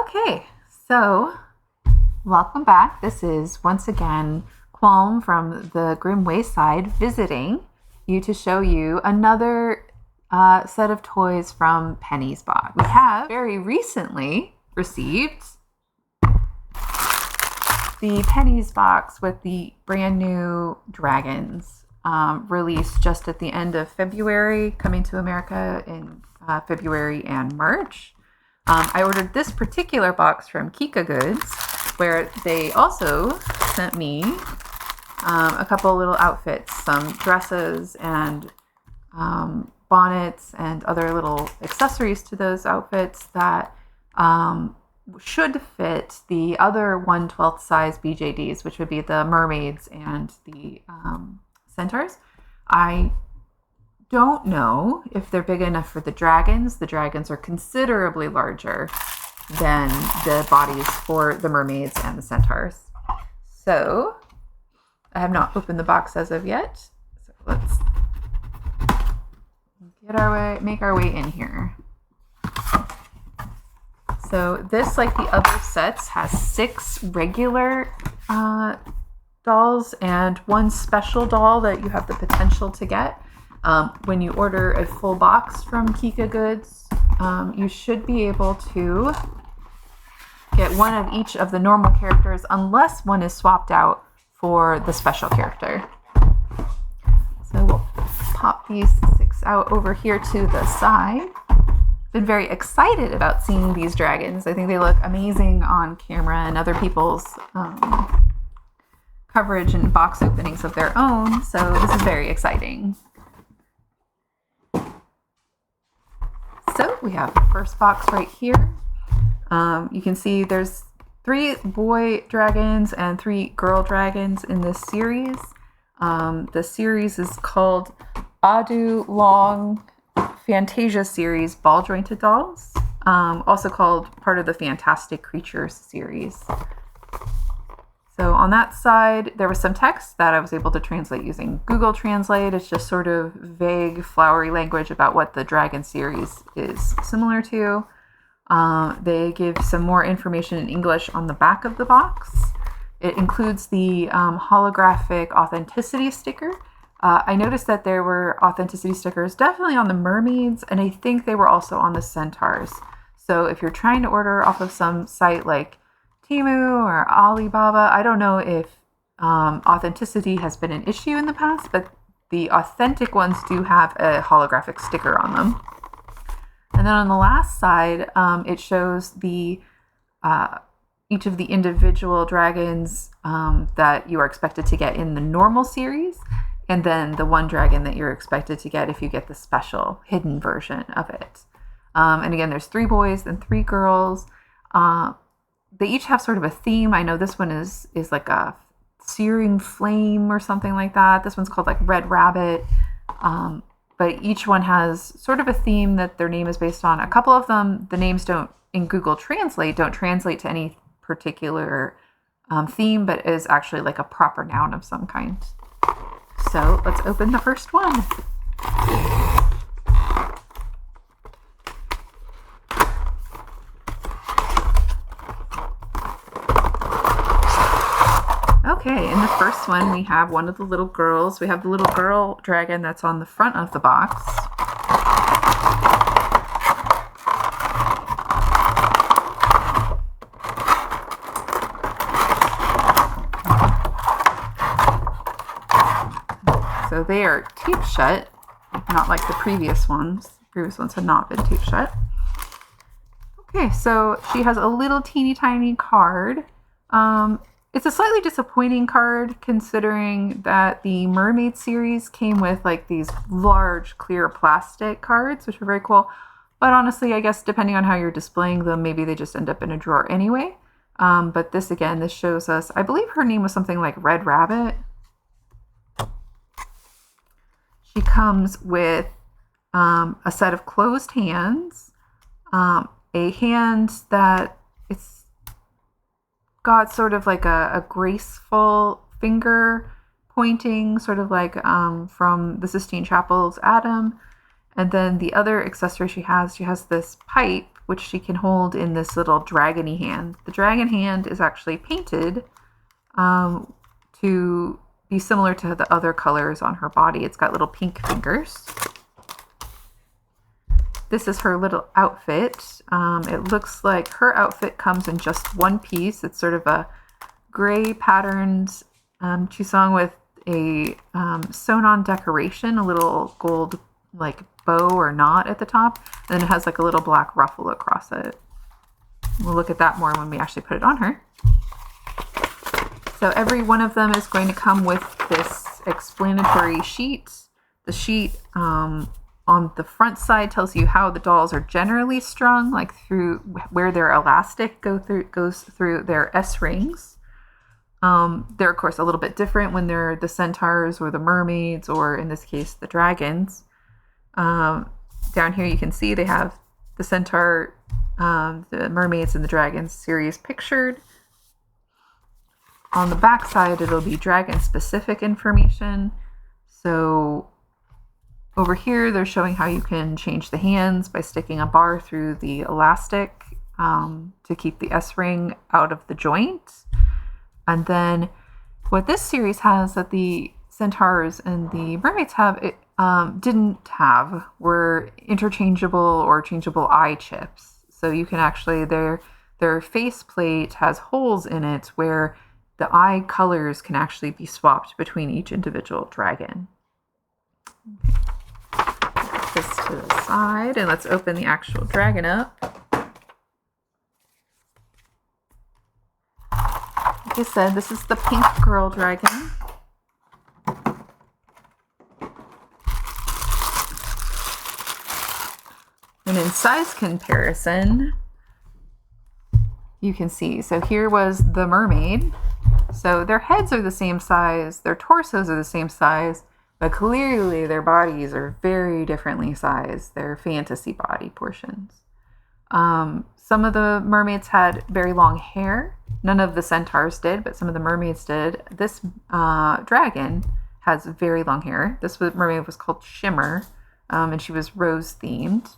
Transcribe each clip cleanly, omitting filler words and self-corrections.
Okay, so welcome back. This is once again Qyalms from the Grim Wayside visiting you to show you another set of toys from Penny's box. We have very recently received the Penny's box with the brand new dragons released just at the end of February, coming to America in February and March. I ordered this particular box from Kikagoods, where they also sent me a couple little outfits, some dresses and bonnets and other little accessories to those outfits that should fit the other 1/12 size BJDs, which would be the mermaids and the centaurs. I don't know if they're big enough for the dragons. The dragons are considerably larger than the bodies for the mermaids and the centaurs. So I have not opened the box as of yet. So let's make our way in here. So this, like the other sets, has 6 regular dolls and 1 special doll that you have the potential to get. When you order a full box from Kikagoods, you should be able to get one of each of the normal characters unless one is swapped out for the special character. So we'll pop these 6 out over here to the side. Been very excited about seeing these dragons. I think they look amazing on camera and other people's coverage and box openings of their own. So this is very exciting. So we have the first box right here. You can see there's 3 boy dragons and 3 girl dragons in this series. The series is called Adou-Loong Fantasia series ball jointed dolls, also called part of the Fantastic Creatures series. So on that side, there was some text that I was able to translate using Google Translate. It's just sort of vague, flowery language about what the Dragon series is similar to. They give some more information in English on the back of the box. It includes the holographic authenticity sticker. I noticed that there were authenticity stickers definitely on the mermaids, and I think they were also on the centaurs. So if you're trying to order off of some site like Temu or Alibaba, I don't know if authenticity has been an issue in the past, but the authentic ones do have a holographic sticker on them. And then on the last side, it shows the each of the individual dragons that you are expected to get in the normal series, and then the 1 dragon that you're expected to get if you get the special hidden version of it. And again, there's 3 boys and 3 girls. They each have sort of a theme. I know this one is like a searing flame or something like that. This one's called like Red Rabbit. But each one has sort of a theme that their name is based on. A couple of them, the names in Google Translate don't translate to any particular theme, but is actually like a proper noun of some kind. So let's open the first one. Okay, in the first one, we have one of the little girls. We have the little girl dragon that's on the front of the box. So they are taped shut, not like the previous ones. The previous ones had not been taped shut. Okay, so she has a little teeny tiny card. It's a slightly disappointing card considering that the Mermaid series came with like these large clear plastic cards, which are very cool. But honestly, I guess depending on how you're displaying them, maybe they just end up in a drawer anyway. But this shows us, I believe her name was something like Red Rabbit. She comes with a set of closed hands, a hand that it's got sort of like a graceful finger pointing, sort of like from the Sistine Chapel's Adam. And then the other accessory she has this pipe which she can hold in this little dragony hand. The dragon hand is actually painted to be similar to the other colors on her body. It's got little pink fingers. This is her little outfit. It looks like her outfit comes in just one piece. It's sort of a gray patterned Qyalms with a sewn-on decoration, a little gold like bow or knot at the top, and then it has like a little black ruffle across it. We'll look at that more when we actually put it on her. So every one of them is going to come with this explanatory sheet. The sheet on the front side tells you how the dolls are generally strung, like through where their elastic goes through their S-rings. They're, of course, a little bit different when they're the centaurs or the mermaids, or in this case, the dragons. Down here you can see they have the centaur, the mermaids, and the dragons series pictured. On the back side, it'll be dragon-specific information. So over here, they're showing how you can change the hands by sticking a bar through the elastic to keep the S-ring out of the joint. And then what this series has that the centaurs and the mermaids didn't have were interchangeable or changeable eye chips. So you can actually, their face plate has holes in it where the eye colors can actually be swapped between each individual dragon. Okay. Put this to the side, and let's open the actual dragon up. Like I said, this is the pink girl dragon. And in size comparison, you can see, so here was the mermaid. So their heads are the same size, their torsos are the same size, but clearly their bodies are very differently sized, their fantasy body portions. Some of the mermaids had very long hair. None of the centaurs did, but some of the mermaids did. This dragon has very long hair. This mermaid was called Shimmer, and she was rose themed.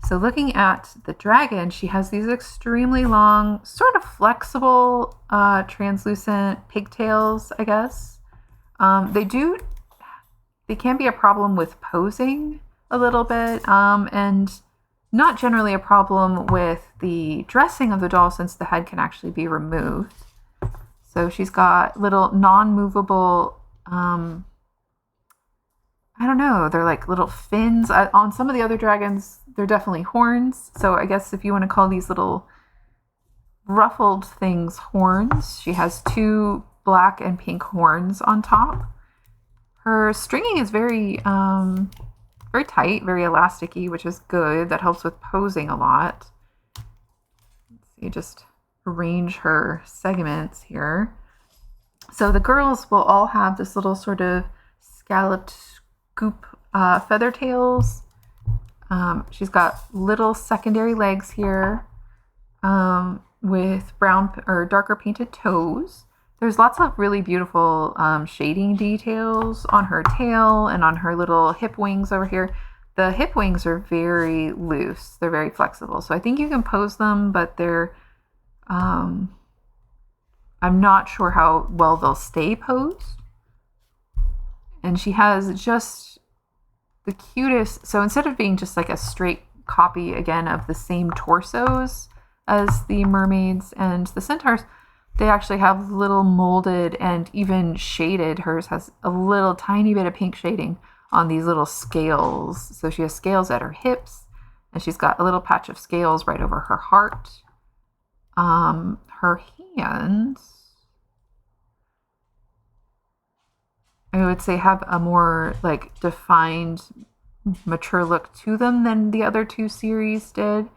So looking at the dragon, she has these extremely long, sort of flexible, translucent pigtails, I guess. They can be a problem with posing a little bit, and not generally a problem with the dressing of the doll, since the head can actually be removed. So she's got little non-movable, I don't know, they're like little fins. On some of the other dragons, they're definitely horns. So I guess if you want to call these little ruffled things horns, she has 2 black and pink horns on top. Her stringing is very tight, very elasticy, which is good. That helps with posing a lot. Let's see, just arrange her segments here. So the girls will all have this little sort of scalloped scoop feather tails. She's got little secondary legs here with brown or darker painted toes. There's lots of really beautiful shading details on her tail and on her little hip wings over here. The hip wings are very loose. They're very flexible. So I think you can pose them, but they're, I'm not sure how well they'll stay posed. And she has just the cutest, so instead of being just like a straight copy again of the same torsos as the mermaids and the centaurs, they actually have little molded and even shaded. Hers has a little tiny bit of pink shading on these little scales. So she has scales at her hips, and she's got a little patch of scales right over her heart. Her hands, I would say, have a more like defined, mature look to them than the other 2 series did.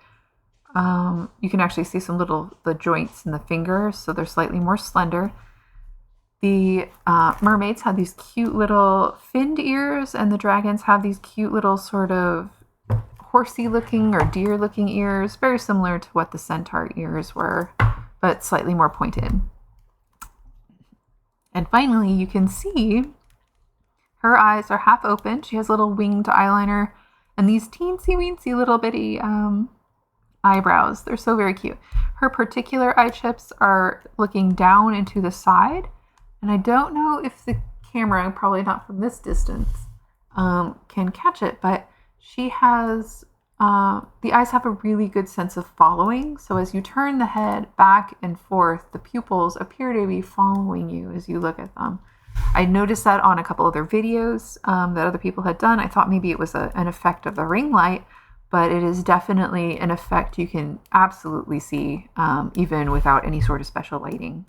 You can actually see the joints in the fingers, so they're slightly more slender. The mermaids have these cute little finned ears, and the dragons have these cute little sort of horsey looking or deer looking ears, very similar to what the centaur ears were, but slightly more pointed. And finally, you can see her eyes are half open. She has a little winged eyeliner, And these teensy weensy little bitty eyebrows, they're so very cute. Her particular eye chips are looking down into the side, and I don't know if the camera, probably not from this distance, can catch it, but she has, the eyes have a really good sense of following. So as you turn the head back and forth, the pupils appear to be following you as you look at them. I noticed that on a couple other videos that other people had done. I thought maybe it was an effect of the ring light, but it is definitely an effect you can absolutely see even without any sort of special lighting.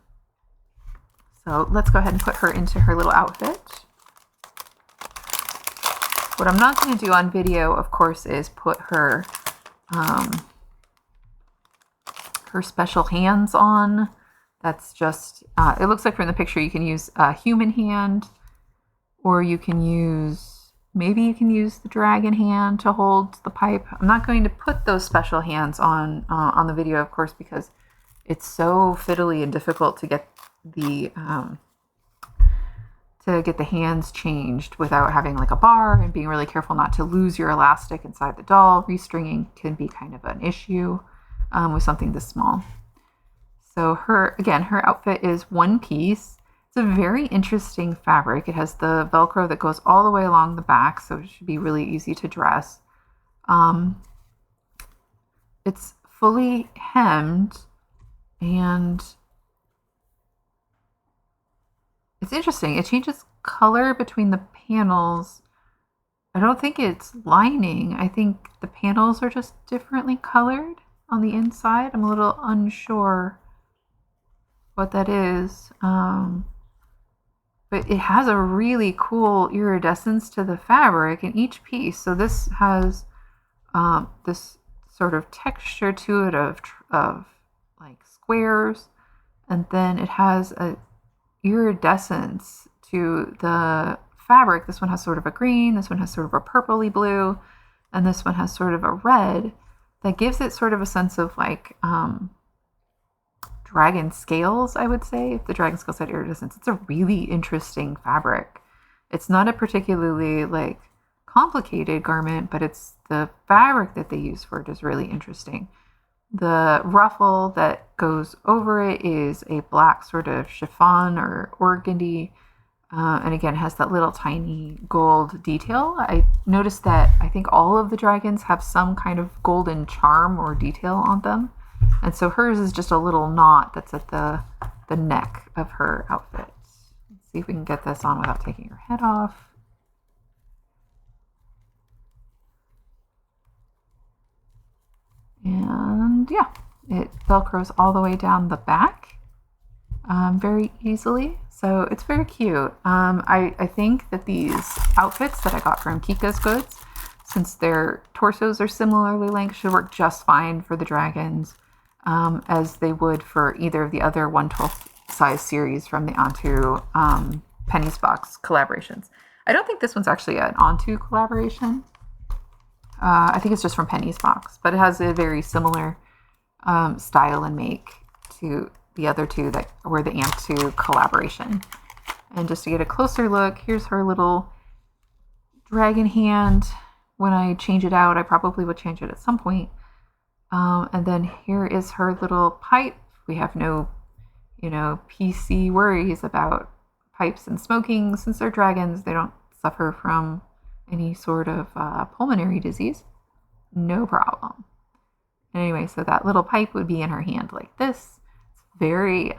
So let's go ahead and put her into her little outfit. What I'm not going to do on video, of course, is put her her special hands on. That's just, it looks like from the picture you can use a human hand, or you can use, maybe you can use the dragon hand to hold the pipe. I'm not going to put those special hands on the video, of course, because it's so fiddly and difficult to get the hands changed without having like a bar and being really careful not to lose your elastic inside the doll. Restringing can be kind of an issue with something this small. So her outfit is one piece. It's a very interesting fabric. It has the Velcro that goes all the way along the back, so it should be really easy to dress. It's fully hemmed, and it's interesting. It changes color between the panels. I don't think it's lining. I think the panels are just differently colored on the inside. I'm a little unsure what that is. But it has a really cool iridescence to the fabric in each piece. So this has this sort of texture to it of like squares, and then it has a iridescence to the fabric. This one has sort of a green, this one has sort of a purpley blue, and this one has sort of a red that gives it sort of a sense of like dragon scales, I would say, if the dragon scales had iridescence. It's a really interesting fabric. It's not a particularly like complicated garment, but it's the fabric that they use for it is really interesting. The ruffle that goes over it is a black sort of chiffon or organdy, and again has that little tiny gold detail. I noticed that I think all of the dragons have some kind of golden charm or detail on them, and so hers is just a little knot that's at the neck of her outfit. Let's see if we can get this on without taking her head off. And yeah, it velcros all the way down the back very easily. So it's very cute. I think that these outfits that I got from Kikagoods, since their torsos are similarly length, should work just fine for the dragons, as they would for either of the other 1/12 size series from the Onto Penny's Box collaborations. I don't think this one's actually an Onto collaboration. I think it's just from Penny's Box, but it has a very similar style and make to the other two that were the Amp2 collaboration. And just to get a closer look, here's her little dragon hand. When I change it out, I probably will change it at some point. And then here is her little pipe. We have no, PC worries about pipes and smoking. Since they're dragons, they don't suffer from any sort of pulmonary disease. No problem. Anyway, so that little pipe would be in her hand like this. It's very,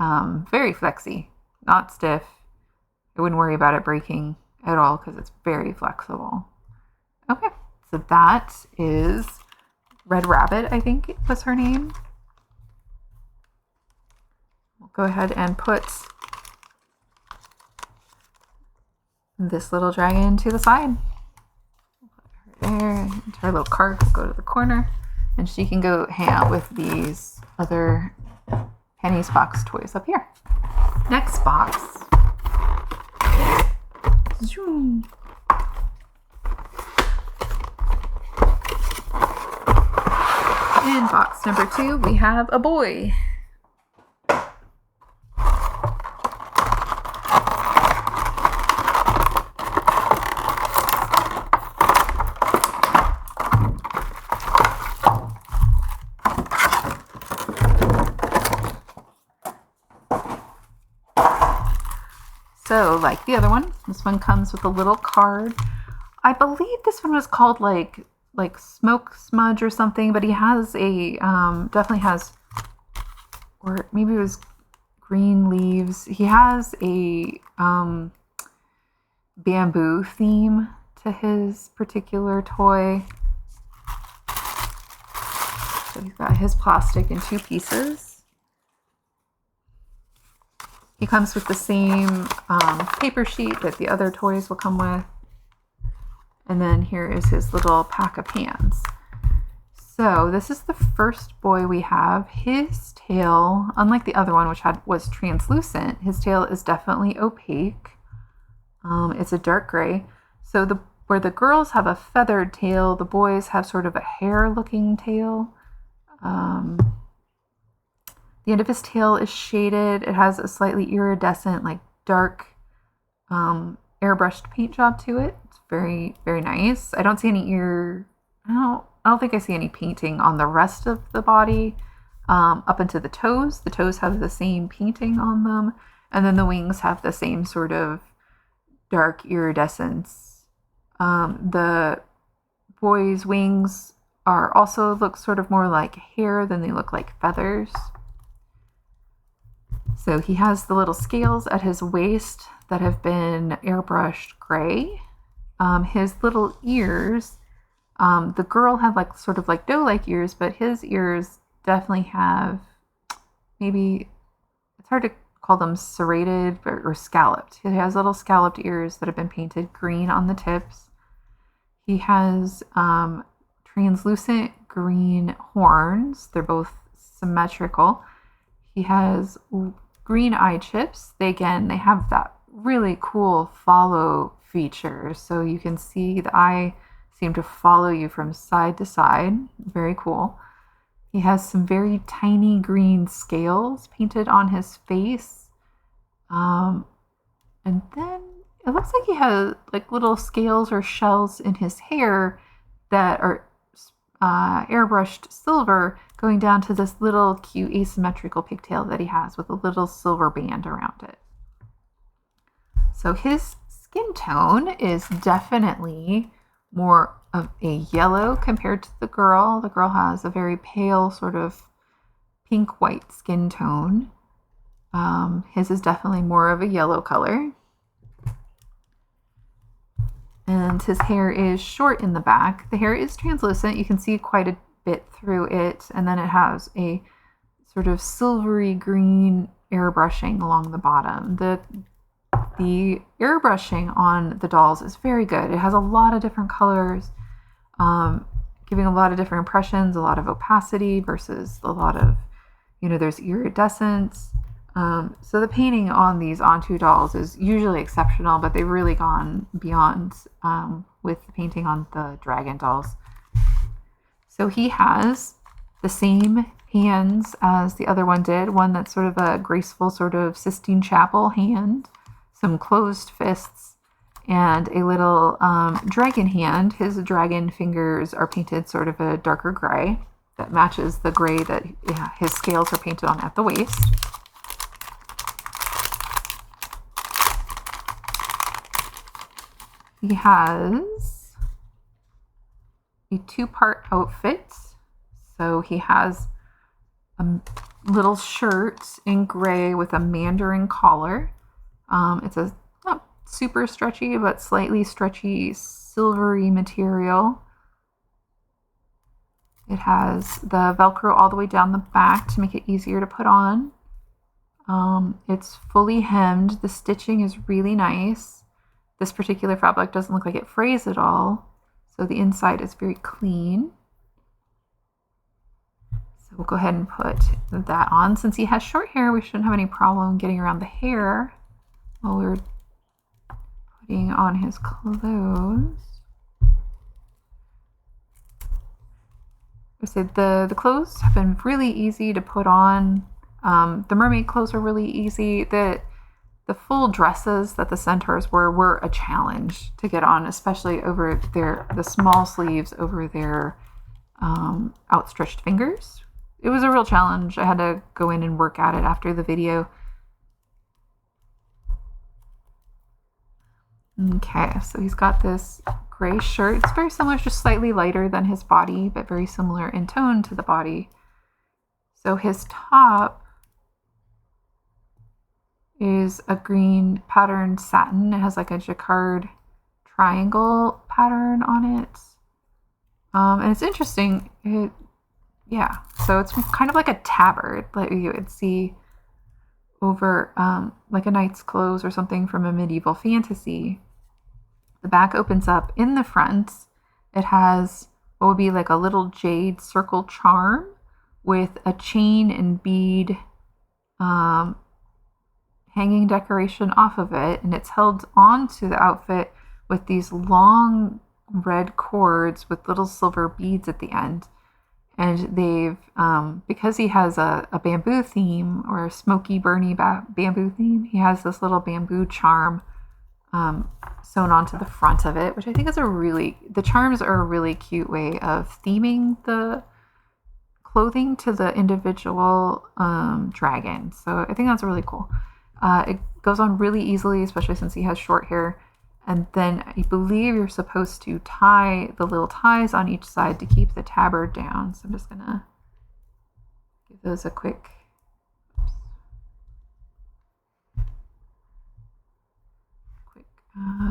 very flexy, not stiff. I wouldn't worry about it breaking at all because it's very flexible. Okay, so that is Red Rabbit, I think was her name. We'll go ahead and put this little dragon to the side. Put her there, and her little cart will go to the corner, and she can go hang out with these other Penny's Box toys up here. Next box. Zoom. In box number 2, we have a boy. So like the other one, this one comes with a little card. I believe this one was called like Smoke Smudge or something, but he has a, definitely has, or maybe it was Green Leaves. He has a bamboo theme to his particular toy. So he's got his plastic in 2 pieces. He comes with the same paper sheet that the other toys will come with. And then here is his little pack of hands. So this is the first boy we have. His tail, unlike the other one, which was translucent, his tail is definitely opaque. It's a dark gray. So where the girls have a feathered tail, the boys have sort of a hair-looking tail. The end of his tail is shaded. It has a slightly iridescent, like dark, airbrushed paint job to it. It's very, very nice. I don't see any I don't think I see any painting on the rest of the body. Up into the toes. The toes have the same painting on them. And then the wings have the same sort of dark iridescence. The boys' wings also look sort of more like hair than they look like feathers. So he has the little scales at his waist that have been airbrushed gray. His little ears, the girl had like sort of like doe-like ears, but his ears definitely have, maybe it's hard to call them serrated or scalloped. He has little scalloped ears that have been painted green on the tips. He has translucent green horns. They're both symmetrical. He has green eye chips. They have that really cool follow feature. So you can see the eye seem to follow you from side to side. Very cool. He has some very tiny green scales painted on his face. And then it looks like he has like little scales or shells in his hair that are airbrushed silver going down to this little cute asymmetrical pigtail that he has with a little silver band around it. So his skin tone is definitely more of a yellow compared to the girl. The girl has a very pale sort of pink-white skin tone. His is definitely more of a yellow color. And his hair is short in the back. The hair is translucent. You can see quite a bit through it. And then it has a sort of silvery green airbrushing along the bottom. The airbrushing on the dolls is very good. It has a lot of different colors, giving a lot of different impressions, a lot of opacity versus a lot of, there's iridescence. So the painting on these Onto dolls is usually exceptional, but they've really gone beyond with the painting on the dragon dolls. So he has the same hands as the other one did, one that's sort of a graceful sort of Sistine Chapel hand, some closed fists, and a little dragon hand. His dragon fingers are painted sort of a darker gray that matches the gray that his scales are painted on at the waist. He has a 2-part outfit. So he has a little shirt in gray with a mandarin collar. It's a not super stretchy, but slightly stretchy silvery material. It has the Velcro all the way down the back to make it easier to put on. It's fully hemmed. The stitching is really nice. This particular fabric doesn't look like it frays at all, so the inside is very clean. So we'll go ahead and put that on. Since he has short hair, we shouldn't have any problem getting around the hair while we're putting on his clothes. I said the clothes have been really easy to put on. The mermaid clothes are really easy. The full dresses that the centaurs were a challenge to get on, especially over the small sleeves over their outstretched fingers. It was a real challenge. I had to go in and work at it after the video. Okay, so he's got this gray shirt. It's very similar, just slightly lighter than his body, but very similar in tone to the body. So his top is a green patterned satin. It has like a jacquard triangle pattern on it. And it's interesting. Yeah, so it's kind of like a tabard, like you would see over like a knight's clothes or something from a medieval fantasy. The back opens up. In the front, it has what would be like a little jade circle charm with a chain and bead hanging decoration off of it, and it's held onto the outfit with these long red cords with little silver beads at the end. And they've, because he has a bamboo theme or a smoky, burny bamboo theme, he has this little bamboo charm sewn onto the front of it, which I think is the charms are a really cute way of theming the clothing to the individual dragon. So I think that's really cool. It goes on really easily, especially since he has short hair. And then I believe you're supposed to tie the little ties on each side to keep the tabard down. So I'm just going to give those a quick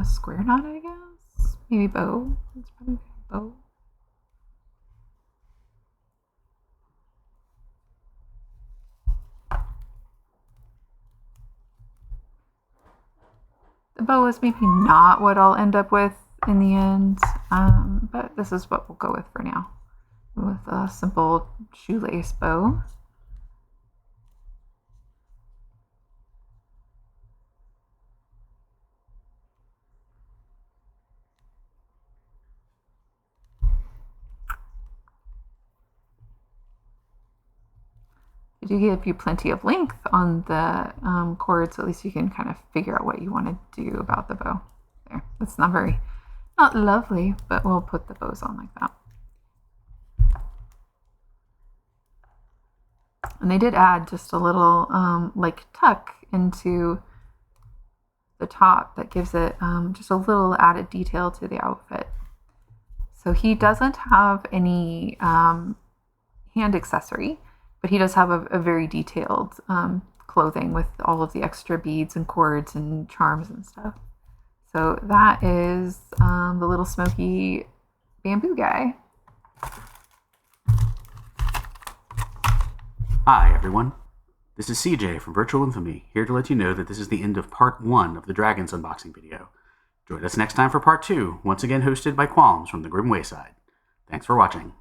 square knot, I guess. Maybe bow. It's probably bow. The bow is maybe not what I'll end up with in the end, but this is what we'll go with for now, with a simple shoelace bow. It do give you plenty of length on the cord, so at least you can kind of figure out what you want to do about the bow. There, it's not lovely, but we'll put the bows on like that. And they did add just a little like tuck into the top that gives it just a little added detail to the outfit. So he doesn't have any hand accessory, but he does have a very detailed clothing with all of the extra beads and cords and charms and stuff. So that is the little smoky bamboo guy. Hi, everyone. This is CJ from Virtual Infamy, here to let you know that this is the end of part 1 of the Dragons unboxing video. Join us next time for part 2, once again hosted by Qyalms from the Grim Wayside. Thanks for watching.